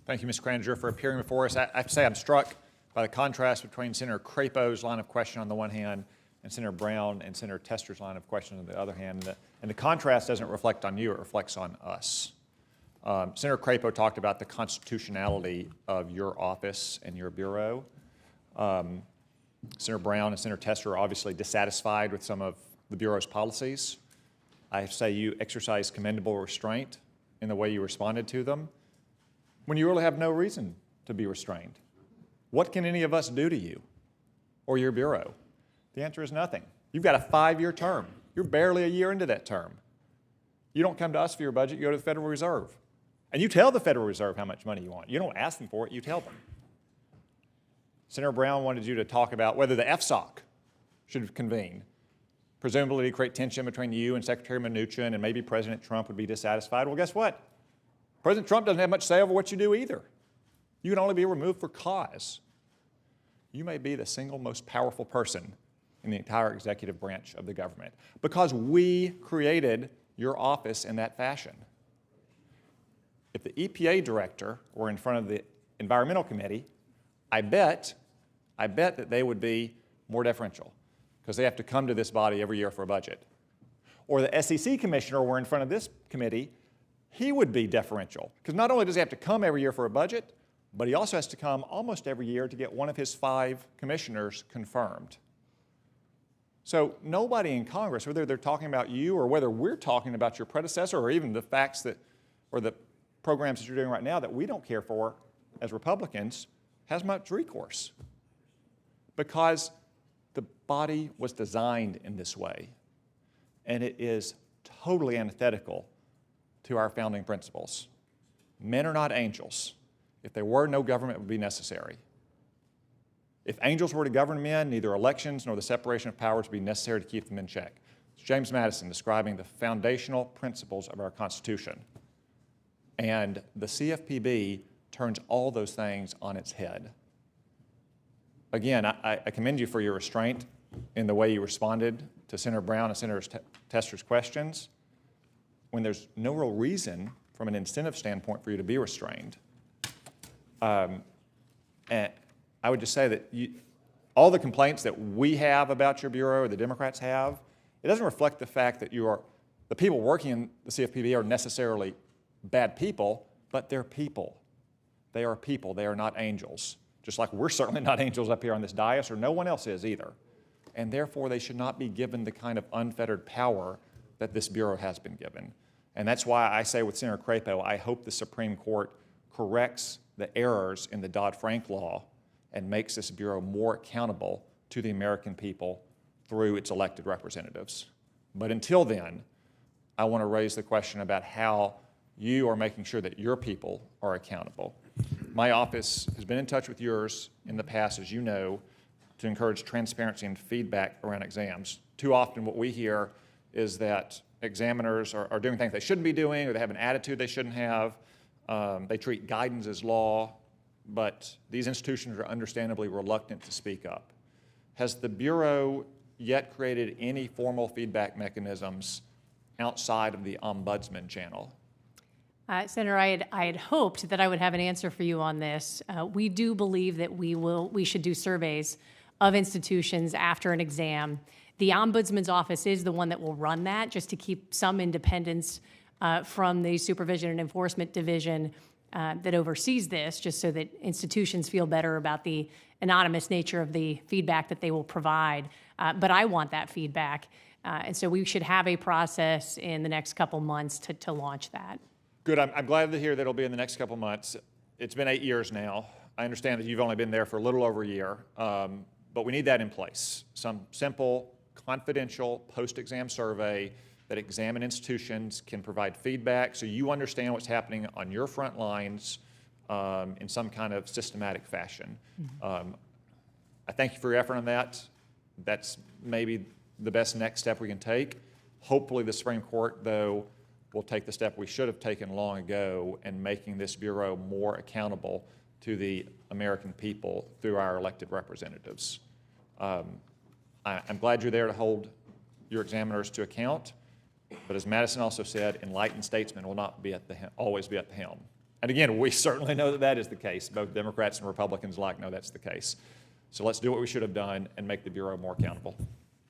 Thank you, Mr. Kraninger, for appearing before us. I have to say I'm struck by the contrast between Senator Crapo's line of question on the one hand and Senator Brown and Senator Tester's line of question on the other hand. And the contrast doesn't reflect on you, it reflects on us. Senator Crapo talked about the constitutionality of your office and your bureau. Senator Brown and Senator Tester are obviously dissatisfied with some of the Bureau's policies. I have to say you exercise commendable restraint in the way you responded to them when you really have no reason to be restrained. What can any of us do to you or your Bureau? The answer is nothing. You've got a 5-year term. You're barely a year into that term. You don't come to us for your budget, you go to the Federal Reserve. And you tell the Federal Reserve how much money you want. You don't ask them for it, you tell them. Senator Brown wanted you to talk about whether the FSOC should convene, presumably to create tension between you and Secretary Mnuchin, and maybe President Trump would be dissatisfied. Well, guess what? President Trump doesn't have much say over what you do either. You can only be removed for cause. You may be the single most powerful person in the entire executive branch of the government because we created your office in that fashion. If the EPA director were in front of the Environmental Committee, I bet that they would be more deferential because they have to come to this body every year for a budget. Or the SEC commissioner were in front of this committee, he would be deferential because not only does he have to come every year for a budget, but he also has to come almost every year to get one of his 5 commissioners confirmed. So nobody in Congress, whether they're talking about you or whether we're talking about your predecessor or even the facts that, or the programs that you're doing right now that we don't care for as Republicans, has much recourse because the body was designed in this way, and it is totally antithetical to our founding principles. Men are not angels. If they were, no government would be necessary. If angels were to govern men, neither elections nor the separation of powers would be necessary to keep them in check. It's James Madison describing the foundational principles of our Constitution. And the CFPB turns all those things on its head. Again, I commend you for your restraint in the way you responded to Senator Brown and Senator Tester's questions when there's no real reason from an incentive standpoint for you to be restrained. And I would just say that all the complaints that we have about your Bureau or the Democrats have, it doesn't reflect the fact that the people working in the CFPB are necessarily bad people, but they're people. They are people. They are not angels. Just like we're certainly not angels up here on this dais, or no one else is either. And therefore, they should not be given the kind of unfettered power that this Bureau has been given. And that's why I say with Senator Crapo, I hope the Supreme Court corrects the errors in the Dodd-Frank law and makes this Bureau more accountable to the American people through its elected representatives. But until then, I want to raise the question about how you are making sure that your people are accountable. My office has been in touch with yours in the past, as you know, to encourage transparency and feedback around exams. Too often what we hear is that examiners are doing things they shouldn't be doing, or they have an attitude they shouldn't have. They treat guidance as law, but these institutions are understandably reluctant to speak up. Has the Bureau yet created any formal feedback mechanisms outside of the Ombudsman channel? Senator, I had hoped that I would have an answer for you on this. We do believe that we should do surveys of institutions after an exam. The Ombudsman's office is the one that will run that, just to keep some independence from the Supervision and Enforcement Division that oversees this, just so that institutions feel better about the anonymous nature of the feedback that they will provide. But I want that feedback, and so we should have a process in the next couple months to launch that. Good. I'm glad to hear that it'll be in the next couple months. It's been 8 years now. I understand that you've only been there for a little over a year, but we need that in place. Some simple, confidential post-exam survey that examine institutions can provide feedback so you understand what's happening on your front lines in some kind of systematic fashion. I thank you for your effort on that. That's maybe the best next step we can take. Hopefully the Supreme Court, though, will take the step we should have taken long ago in making this Bureau more accountable to the American people through our elected representatives. I'm glad you're there to hold your examiners to account, but as Madison also said, enlightened statesmen will not be always be at the helm. And again, we certainly know that that is the case. Both Democrats and Republicans alike know that's the case. So let's do what we should have done and make the Bureau more accountable.